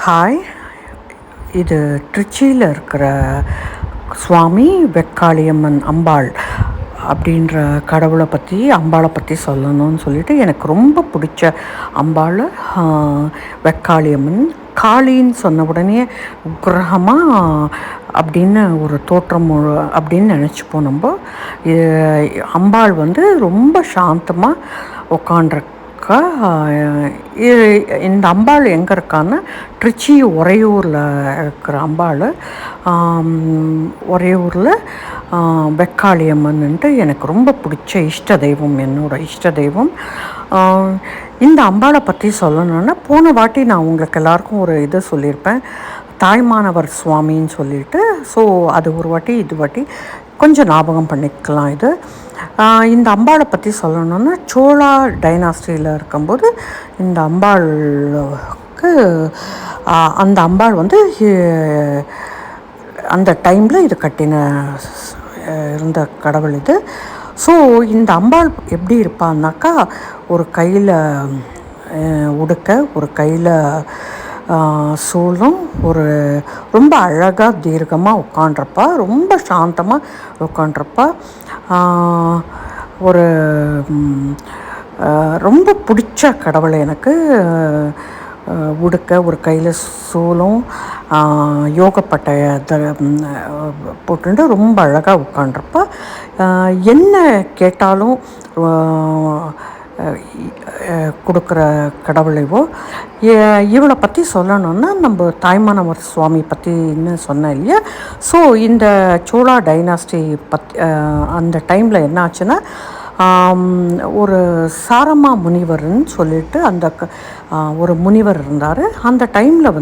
Hi, இது திருச்சியில் இருக்கிற சுவாமி வெக்காளியம்மன் அம்பாள் அப்படின்ற அம்பாளை பற்றி சொல்லணும்னு சொல்லிட்டு எனக்கு ரொம்ப பிடிச்ச அம்பாள் வெக்காளியம்மன். காளின்னு சொன்ன உடனே உக்கிரகமாக அப்படின்னு ஒரு தோற்றம் அப்படின்னு நினச்சிப்போம் நம்ம. அம்பாள் ரொம்ப சாந்தமாக உட்காண்டிருக்கா. இந்த அம்பாள் எங்கே இருக்கான்னு திருச்சி உறையூரில் இருக்கிற அம்பாள். உறையூரில் வெக்காளியம்மன்ட்டு எனக்கு ரொம்ப பிடிச்ச இஷ்ட தெய்வம், என்னோடய இஷ்ட தெய்வம். இந்த அம்பாளை பற்றி சொல்லணுன்னா, போன வாட்டி நான் உங்களுக்கு எல்லாருக்கும் ஒரு இது சொல்லியிருப்பேன், தாய்மானவர் சுவாமின்னு சொல்லிட்டு. ஸோ அது ஒரு வாட்டி இது வாட்டி கொஞ்சம் ஞாபகம் பண்ணிக்கலாம். இந்த அம்பாளை பற்றி சொல்லணுன்னா, சோழா டைனாஸ்டியில் இருக்கும்போது இந்த அம்பாளுக்கு அந்த அம்பாள் அந்த டைமில் இது கட்டின இருந்த கடவுள் இது. ஸோ இந்த அம்பாள் எப்படி இருப்பான்னாக்கா, ஒரு கையில் உடுக்க, ஒரு கையில் சூழும், ஒரு ரொம்ப அழகாக தீர்க்கமாக உட்காண்ட்ருப்பா, ரொம்ப சாந்தமாக உட்காண்ட்ருப்பா. ஒரு ரொம்ப பிடிச்ச கடவுளை எனக்கு. உடுக்க, ஒரு கையில் சூலும், யோகப்பட்டை போட்டுட்டு ரொம்ப அழகாக உட்காண்ட்ருப்பா. என்ன கேட்டாலும் கொடுக்குற கடவுளைவோ. இவளை பற்றி சொல்லணுன்னா, நம்ம தாய்மானவர் சுவாமி பற்றி இன்னும் சொன்னேன் இல்லையா. ஸோ இந்த சோழா டைனாஸ்டி அந்த டைமில் என்ன ஆச்சுன்னா, ஒரு சாரமா முனிவர்னு சொல்லிட்டு ஒரு முனிவர் இருந்தார். அந்த டைமில்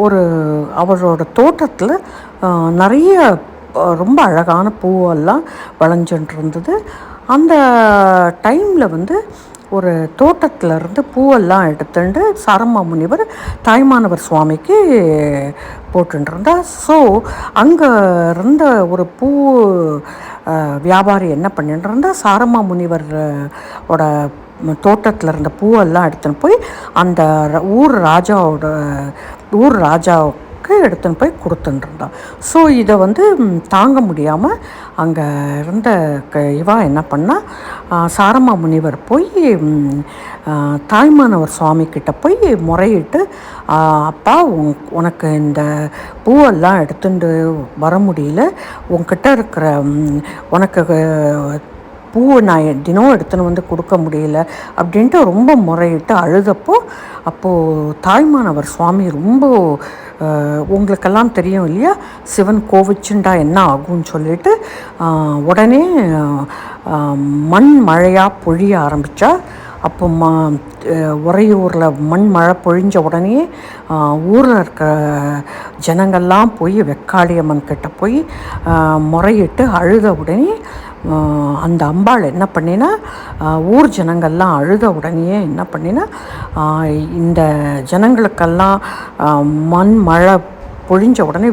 ஒரு அவரோட தோட்டத்தில் நிறைய ரொம்ப அழகான பூவெல்லாம் விளைஞ்சிட்டு இருந்தது. அந்த டைமில் ஒரு தோட்டத்திலேருந்து பூவெல்லாம் எடுத்துட்டு சாரமா முனிவர் தாய்மானவர் சுவாமிக்கு போட்டுருந்தா. ஸோ அங்கே இருந்த ஒரு பூ வியாபாரி என்ன பண்ணிட்டு இருந்தால், சாரமா முனிவரோட தோட்டத்தில் இருந்த பூவெல்லாம் எடுத்துன்னு போய் அந்த ஊர் ராஜாவுக்கு எடுத்துன்னு போய் கொடுத்துட்டுருந்தான். ஸோ இதை தாங்க முடியாமல் அங்கே இருந்த இவா என்ன பண்ணால், சாரமா முனிவர் போய் தாய்மானவர் சுவாமிக்கிட்ட போய் முறையிட்டு, அப்பா உனக்கு இந்த பூவெல்லாம் எடுத்துட்டு வர முடியல, உன்கிட்ட இருக்கிற உனக்கு பூவை நான் தினம் எடுத்துன்னு கொடுக்க முடியல அப்படின்ட்டு ரொம்ப முறையிட்டு அழுதப்போ, அப்போது தாய்மானவர் சுவாமி ரொம்ப, உங்களுக்கெல்லாம் தெரியும் இல்லையா, சிவன் கோவிச்சுண்டா என்ன ஆகும்னு சொல்லிட்டு உடனே மண் மழையாக பொழிய ஆரம்பித்தா. அப்போ உறையூரில் மண் மழை பொழிஞ்ச உடனே ஊரில் இருக்க ஜனங்கள்லாம் போய் வெக்காளியம்மன் கிட்ட போய் முறையிட்டு அழுத உடனே அந்த அம்பாள் என்ன பண்ணினா, ஊர் ஜனங்கள்லாம் அழுத உடனே என்ன பண்ணினா, இந்த ஜனங்களுக்கெல்லாம் மண் மழை பொழிஞ்ச உடனே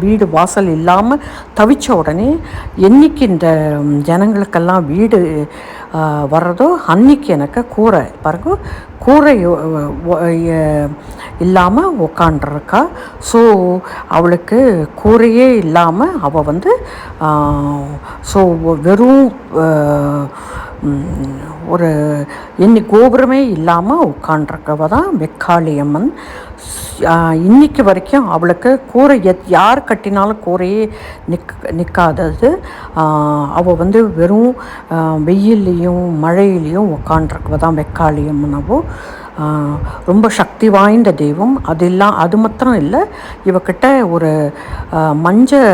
வீடு வாசல் இல்லாமல் தவிச்ச உடனே, என்றைக்கு இந்த ஜனங்களுக்கெல்லாம் வீடு வர்றதோ அன்றைக்கி எனக்கு கூரை பாருங்க, கூரை இல்லாமல் உக்காண்டிருக்கா. ஸோ அவளுக்கு கூரையே இல்லாமல் அவள் ஸோ வெறும் ஒரு கோபுரமே இல்லாமல் உட்காண்டிருக்கவ தான் வெக்காளியம்மன். இன்னைக்கு வரைக்கும் அவளுக்கு கூரை யார் கட்டினாலும் கூரையே நிற்காதது. அவள் வெறும் வெயில்லையும் மழையிலையும் உட்காண்டிருக்கவ தான் வெக்காளியம்மன். ரொம்ப சக்தி வாய்ந்த தெய்வம். அது மாத்திரம் இல்லை, இவக்கிட்ட ஒரு மஞ்சள்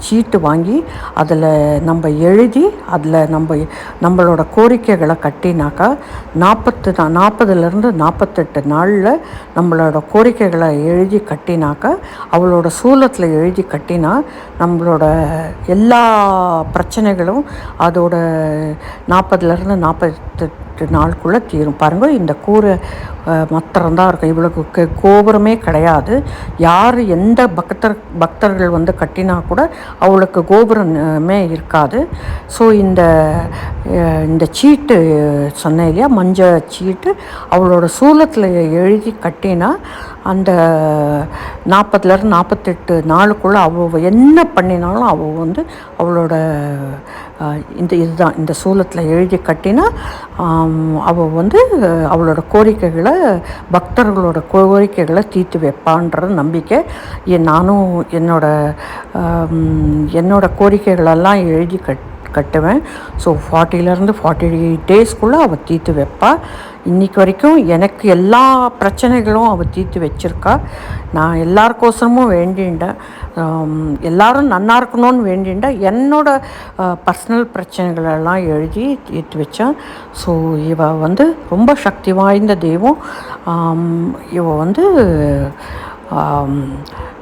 சீட்டு வாங்கி அதில் நம்ம எழுதி, அதில் நம்மளோட கோரிக்கைகளை கட்டினாக்கா 40லேருந்து 48 நாளில் நம்மளோட கோரிக்கைகளை எழுதி கட்டினாக்கா, அவளோட சூலத்தில் எழுதி கட்டினா நம்மளோட எல்லா பிரச்சனைகளும் அதோட 40லேருந்து 48 நாளுக்குள்ளே தீரும். பாருங்கள், இந்த கூரை மாத்திரம்தான் இருக்கும். இவளுக்கு கோபுரமே கிடையாது. யார் எந்த பக்தர்கள் வந்து கட்டினா கூட அவளுக்கு கோபுரமே இருக்காது. ஸோ இந்த சீட்டு சொன்னேன் இல்லையா, மஞ்சள் சீட்டு அவளோட சூலத்தில் எழுதி கட்டினா அந்த 40லேருந்து 48 நாளுக்குள்ளே அவள் என்ன பண்ணினாலும் அவள் வந்து அவளோட இதுதான் இந்த சூலத்தில் எழுதி கட்டினா அவள் வந்து அவளோட கோரிக்கைகளை, பக்தர்களோட கோரிக்கைகளை தீர்த்து வைப்பான்ற நம்பிக்கை. நானும் என்னோட கோரிக்கைகளெல்லாம் எழுதி கட்டுவேன். ஸோ 40லேருந்து 48 டேஸ்க்குள்ளே அவள் தீர்த்து வைப்பாள். இன்றைக்கி வரைக்கும் எனக்கு எல்லா பிரச்சனைகளும் அவள் தீர்த்து வச்சுருக்கா. நான் எல்லாருக்கோசரமும் வேண்டிண்டேன், எல்லோரும் நன்னா இருக்கணும்னு வேண்டிண்டேன். என்னோடய பர்சனல் பிரச்சனைகளெல்லாம் எழுதி தீர்த்து வச்சேன். ஸோ இவள் வந்து ரொம்ப சக்தி வாய்ந்த தெய்வம். இவள் வந்து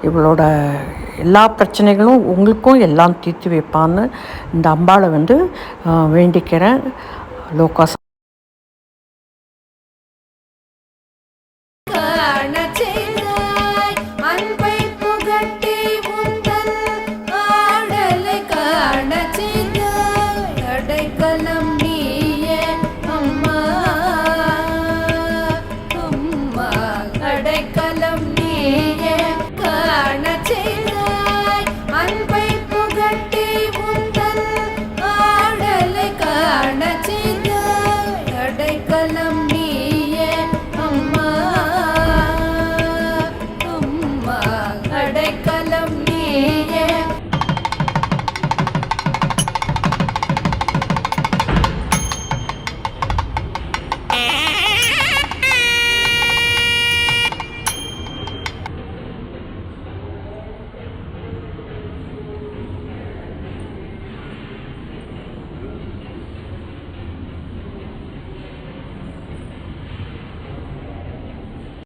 இவளோட எல்லா பிரச்சனைகளும் உங்களுக்கும் எல்லாம் தீர்த்து வைப்பான்னு இந்த அம்பாளை வந்து வேண்டிக்கிறேன். லோகா